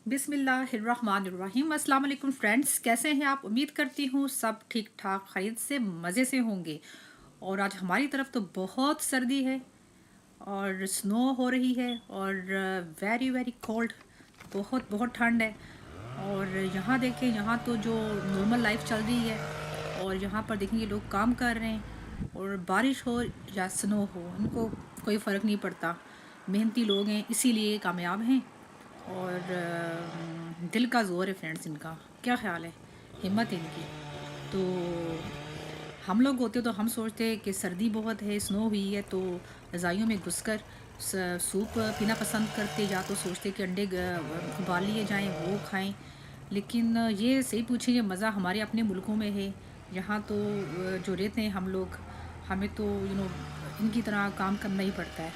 बिस्मिल्लाहिर्रहमानिर्रहीम। अस्सलाम वालेकुम फ्रेंड्स, कैसे हैं आप? उम्मीद करती हूँ सब ठीक ठाक खैरियत से मज़े से होंगे। और आज हमारी तरफ तो बहुत सर्दी है और स्नो हो रही है और वेरी वेरी कोल्ड, बहुत बहुत ठंड है। और यहाँ देखें, यहाँ तो जो नॉर्मल लाइफ चल रही है और यहाँ पर देखेंगे लोग काम कर रहे हैं और बारिश हो या स्नो हो इनको कोई फ़र्क नहीं पड़ता। मेहनती लोग हैं इसीलिए कामयाब हैं। और दिल का ज़ोर है फ्रेंड्स इनका। क्या ख़्याल है, हिम्मत है इनकी। तो हम लोग होते तो हम सोचते कि सर्दी बहुत है, स्नो हुई है, तो रज़ाइयों में घुसकर सूप पीना पसंद करते, या तो सोचते कि अंडे उबाल लिए जाएं वो खाएं। लेकिन ये सही पूछे, ये मज़ा हमारे अपने मुल्कों में है। यहाँ तो जो रहते हैं हम लोग, हमें तो इनकी तरह काम करना ही पड़ता है।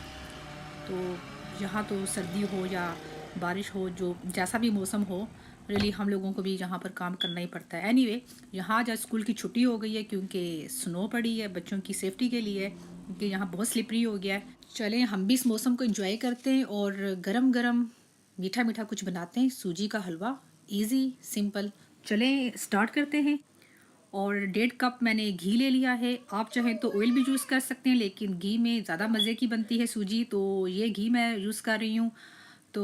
तो यहाँ तो सर्दी हो या बारिश हो, जो जैसा भी मौसम हो, रियली हम लोगों को भी यहाँ पर काम करना ही पड़ता है। एनीवे, यहाँ आज स्कूल की छुट्टी हो गई है क्योंकि स्नो पड़ी है, बच्चों की सेफ्टी के लिए, क्योंकि यहाँ बहुत स्लिपरी हो गया है। चलें हम भी इस मौसम को एंजॉय करते हैं और गरम गरम मीठा मीठा कुछ बनाते हैं। सूजी का हलवा, इजी सिंपल। चलें स्टार्ट करते हैं। और 1.5 कप मैंने घी ले लिया है। आप चाहें तो ऑयल भी यूज़ कर सकते हैं, लेकिन घी में ज़्यादा मज़े की बनती है सूजी, तो ये घी मैं यूज़ कर रही हूँ। तो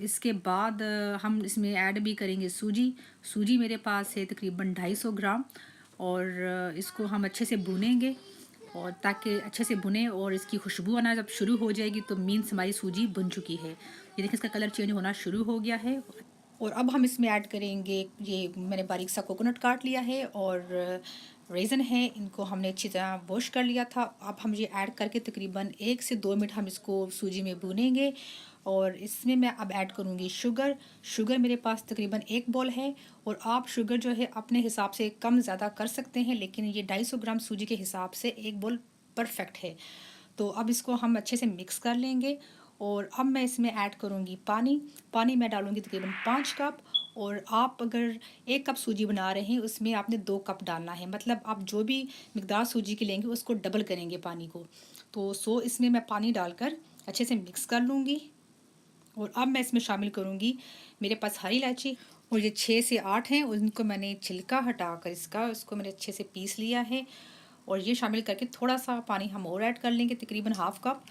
इसके बाद हम इसमें ऐड भी करेंगे सूजी। सूजी मेरे पास है तकरीबन 250 ग्राम। और इसको हम अच्छे से भूनेंगे, और ताकि अच्छे से भुने और इसकी खुशबू आना जब शुरू हो जाएगी तो मीन्स हमारी सूजी भुन चुकी है। ये देखिए, इसका कलर चेंज होना शुरू हो गया है। और अब हम इसमें ऐड करेंगे, ये मैंने बारीक सा कोकोनट काट लिया है और रेज़न है, इनको हमने अच्छी तरह वॉश कर लिया था। अब हम ये ऐड करके तकरीबन 1 से 2 मिनट हम इसको सूजी में भूनेंगे। और इसमें मैं अब ऐड करूँगी शुगर। शुगर मेरे पास तकरीबन 1 बॉल है, और आप शुगर जो है अपने हिसाब से कम ज़्यादा कर सकते हैं, लेकिन ये 250 ग्राम सूजी के हिसाब से 1 बॉल परफेक्ट है। तो अब इसको हम अच्छे से मिक्स कर लेंगे। और अब मैं इसमें ऐड करूँगी पानी। पानी मैं डालूँगी तकरीबन 5 कप। और आप अगर 1 कप सूजी बना रहे हैं, उसमें आपने 2 कप डालना है, मतलब आप जो भी मिकदार सूजी की लेंगे उसको डबल करेंगे पानी को। तो इसमें मैं पानी डालकर अच्छे से मिक्स कर लूँगी। और अब मैं इसमें शामिल करूँगी, मेरे पास हरी इलायची, और ये 6 से 8 हैं, उनको मैंने छिलका हटाकर इसको मैंने अच्छे से पीस लिया है। और ये शामिल करके थोड़ा सा पानी हम और ऐड कर लेंगे, तकरीबन ½ कप।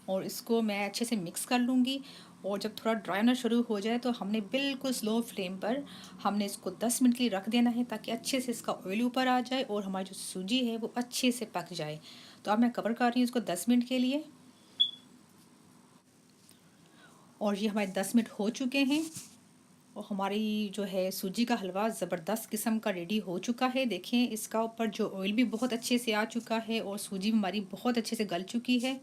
और इसको मैं अच्छे से मिक्स कर लूँगी। और जब थोड़ा ड्राई होना शुरू हो जाए तो हमने बिल्कुल स्लो फ्लेम पर हमने इसको 10 मिनट के लिए रख देना है, ताकि अच्छे से इसका ऑयल ऊपर आ जाए और हमारी जो सूजी है वो अच्छे से पक जाए। तो अब मैं कवर कर रही हूँ इसको 10 मिनट के लिए। और ये हमारे 10 मिनट हो चुके हैं और हमारी जो है सूजी का हलवा ज़बरदस्त किस्म का रेडी हो चुका है। देखें, इसका ऊपर जो ऑयल भी बहुत अच्छे से आ चुका है और सूजी भी हमारी बहुत अच्छे से गल चुकी है।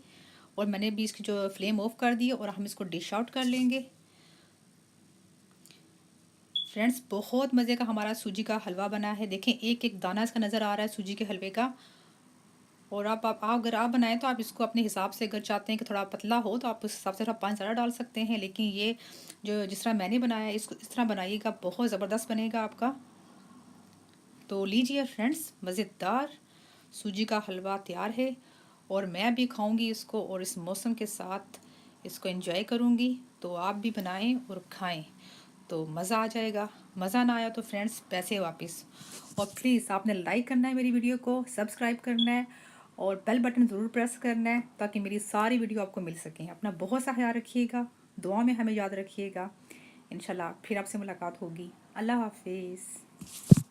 और मैंने भी इसकी जो फ्लेम ऑफ कर दी, और हम इसको डिश आउट कर लेंगे। फ्रेंड्स, बहुत मज़े का हमारा सूजी का हलवा बना है। देखें, एक एक दाना इसका नज़र आ रहा है सूजी के हलवे का। और आप अगर आप बनाएं तो आप इसको अपने हिसाब से, अगर चाहते हैं कि थोड़ा पतला हो तो आप उस हिसाब से थोड़ा पानी ज़्यादा डाल सकते हैं, लेकिन ये जो जिस तरह मैंने बनाया है इसको इस तरह बनाइएगा, बहुत ज़बरदस्त बनेगा आपका। तो लीजिए फ्रेंड्स, मज़ेदार सूजी का हलवा तैयार है। और मैं भी खाऊंगी इसको, और इस मौसम के साथ इसको एंजॉय करूंगी। तो आप भी बनाएं और खाएं तो मज़ा आ जाएगा। मज़ा ना आया तो फ्रेंड्स पैसे वापस। और प्लीज़ आपने लाइक करना है मेरी वीडियो को, सब्सक्राइब करना है और बेल बटन ज़रूर प्रेस करना है, ताकि मेरी सारी वीडियो आपको मिल सकें। अपना बहुत सा ख्याल रखिएगा, दुआ में हमें याद रखिएगा। इंशाल्लाह फिर आपसे मुलाकात होगी। अल्लाह हाफिज़।